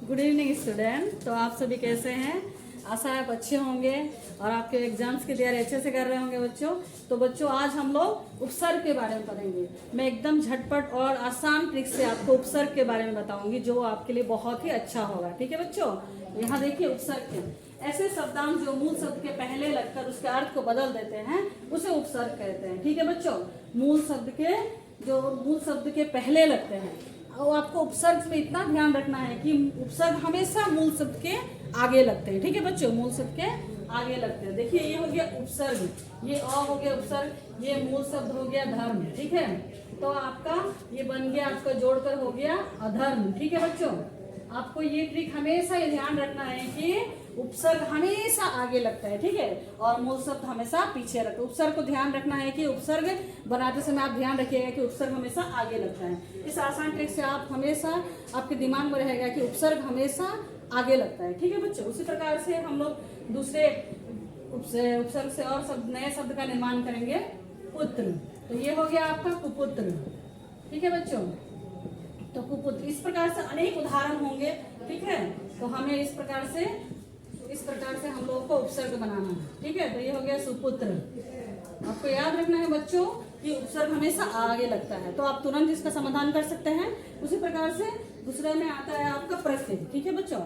Good evening student. तो आप सभी कैसे हैं? आशा है आप अच्छे होंगे और आपके एग्जाम्स की तैयारी अच्छे से कर रहे होंगे बच्चों। तो बच्चों आज हम लोग उपसर्ग के बारे में पढ़ेंगे। मैं एकदम झटपट और आसान ट्रिक से आपको उपसर्ग के बारे में बताऊंगी जो आपके लिए बहुत ही अच्छा होगा। ठीक है बच्चों, यहाँ देखिए उपसर्ग के ऐसे शब्दांश जो मूल शब्द के पहले लगकर उसके अर्थ को बदल देते हैं उसे उपसर्ग कहते हैं। ठीक है बच्चों, मूल शब्द के पहले लगते हैं और आपको उपसर्ग में इतना ध्यान रखना है कि उपसर्ग हमेशा मूल शब्द के आगे लगते हैं। ठीक है बच्चों, मूल शब्द के आगे लगते हैं। देखिए ये हो गया उपसर्ग, ये अ हो गया उपसर्ग, ये मूल शब्द हो गया धर्म। ठीक है, तो आपका ये बन गया, आपका जोड़कर हो गया अधर्म। ठीक है बच्चों, आपको ये ट्रिक हमेशा ये ध्यान रखना है कि उपसर्ग हमेशा आगे लगता है। ठीक है, और मूल शब्द हमेशा पीछे रखता है। उपसर्ग को ध्यान रखना है कि उपसर्ग बनाते समय आप ध्यान रखिएगा कि उपसर्ग हमेशा आगे लगता है। इस आसान ट्रिक से आप हमेशा आपके दिमाग में रहेगा कि उपसर्ग हमेशा आगे लगता है। ठीक है बच्चों, उसी प्रकार से हम लोग दूसरे उपसर्ग से और नए शब्द का निर्माण करेंगे। पुत्र, तो ये हो गया आपका कुपुत्र। ठीक है बच्चों, तो कुपुत्र, इस प्रकार से अनेक उदाहरण होंगे। ठीक है, तो हमें इस प्रकार से हम लोगों को उपसर्ग बनाना है। ठीक है, तो ये हो गया सुपुत्र। आपको याद रखना है बच्चों कि उपसर्ग हमेशा आगे लगता है, तो आप तुरंत इसका समाधान कर सकते हैं। उसी प्रकार से दूसरे में आता है आपका प्रत्यय। ठीक है बच्चों,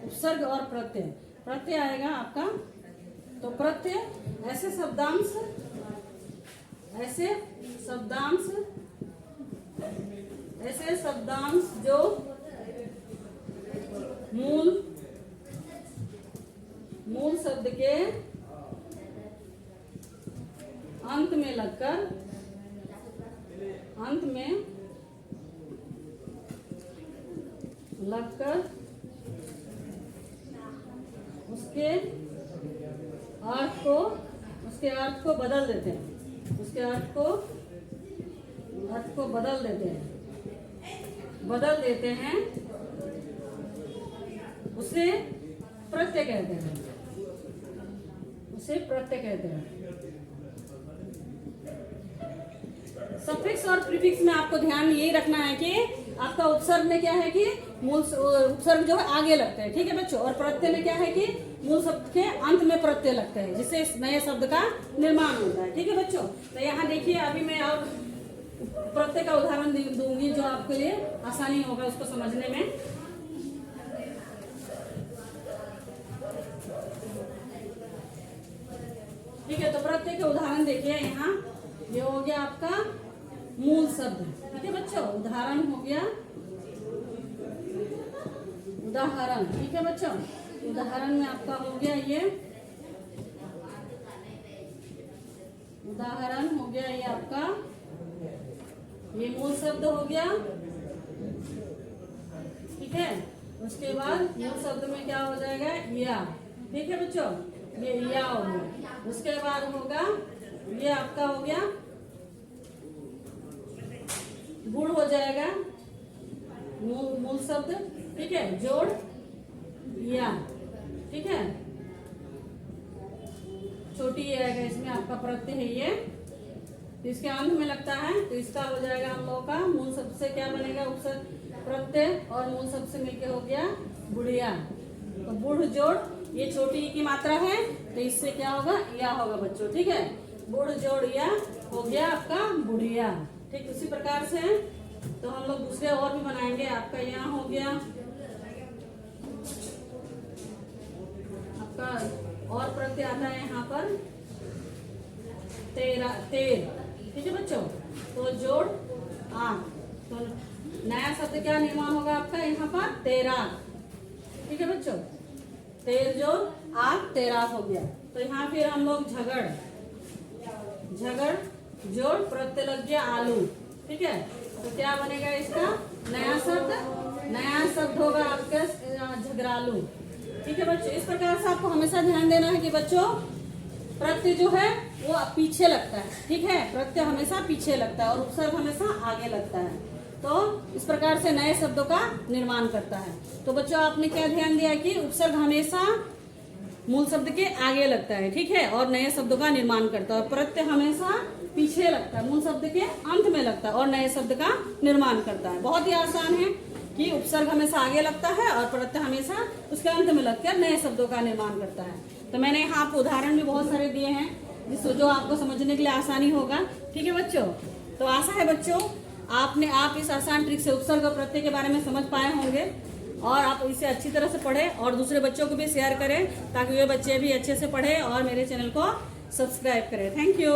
उपसर्ग और प्रत्यय आएगा आपका। तो प्रत्यय ऐसे शब्दांश जो मूल शब्द के अंत में लगकर उसके अर्थ को बदल देते हैं। उसे प्रत्यय कहते हैं। सफिक्स और प्रीफिक्स में आपको ध्यान यही रखना है कि आपका उपसर्ग में क्या है कि मूल उपसर्ग जो है आगे लगते हैं। ठीक है बच्चों, और प्रत्यय में क्या है कि मूल शब्द के अंत में प्रत्यय लगते हैं जिससे इस नए शब्द का निर्माण होता है। ठीक है बच्चों, तो यहाँ देखिए अभी मैं और प्रत्यय का उदाहरण दूंगी जो आपके लिए आसानी होगा उसको समझने में। ठीक है, तो प्रत्यय के उदाहरण देखिए यहाँ। ये हो गया आपका मूल शब्द। ठीक है बच्चों, उदाहरण हो गया उदाहरण। ठीक है बच्चों, उदाहरण में आपका हो गया ये उदाहरण हो गया, ये आपका ये मूल शब्द हो गया। ठीक है, उसके बाद मूल शब्द में क्या हो जाएगा या। ठीक है बच्चों, ये या हो गया। उसके बाद होगा ये आपका हो गया गुण हो जाएगा मूल शब्द। ठीक है, जोड़ या। ठीक है, छोटी ये आएगा, इसमें आपका प्रत्यय है ये, तो इसके अंत में लगता है तो इसका हो जाएगा हम लोगों का मूल शब्द से क्या बनेगा उपसर्ग प्रत्यय और मूल शब्द से मिलके हो गया बुढ़िया। तो बुढ़ जोड़, ये छोटी की मात्रा है तो इससे क्या होगा या होगा बच्चों। ठीक है, बुढ़ जोड़ या हो गया आपका बुढ़िया। ठीक, उसी प्रकार से तो हम लोग दूसरे और भी बनाएंगे। आपका यहाँ हो गया आपका और प्रत्यय आता है यहाँ पर तेर। ठीक है बच्चों, तो जोड़ आ, तो नया शब्द क्या निर्माण होगा आपका यहाँ पर तेरा। ठीक है बच्चों, तेर जोड़ आग तेरा हो गया। तो यहाँ फिर हम लोग झगड़ जोड़ प्रत्यय लग गया आलू। ठीक है, तो क्या बनेगा इसका नया शब्द होगा आपका झगड़ालू। ठीक है बच्चों, इस प्रकार से आपको हमेशा ध्यान देना है कि बच्चों प्रत्यय जो है वो पीछे लगता है। ठीक है, प्रत्यय हमेशा पीछे लगता है और उपसर्ग हमेशा आगे लगता है, तो इस प्रकार से नए शब्दों का निर्माण करता है। तो बच्चों आपने क्या ध्यान दिया कि उपसर्ग हमेशा मूल शब्द के आगे लगता है। ठीक है, और नए शब्दों का निर्माण करता है। और प्रत्यय हमेशा पीछे लगता है, मूल शब्द के अंत में लगता है और नए शब्द का निर्माण करता है। बहुत ही आसान है। कि उपसर्ग हमेशा आगे लगता है और प्रत्यय हमेशा उसके अंत में लगकर नए शब्दों का निर्माण करता है। तो मैंने यहाँ आपको उदाहरण भी बहुत सारे दिए हैं जिससे जो आपको समझने के लिए आसानी होगा। ठीक है बच्चों, तो आशा है बच्चों आप इस आसान ट्रिक से उपसर्ग और प्रत्यय के बारे में समझ पाए होंगे और आप इसे अच्छी तरह से पढ़ें और दूसरे बच्चों को भी शेयर करें ताकि वे बच्चे भी अच्छे से पढ़ें और मेरे चैनल को सब्सक्राइब करें। Thank you.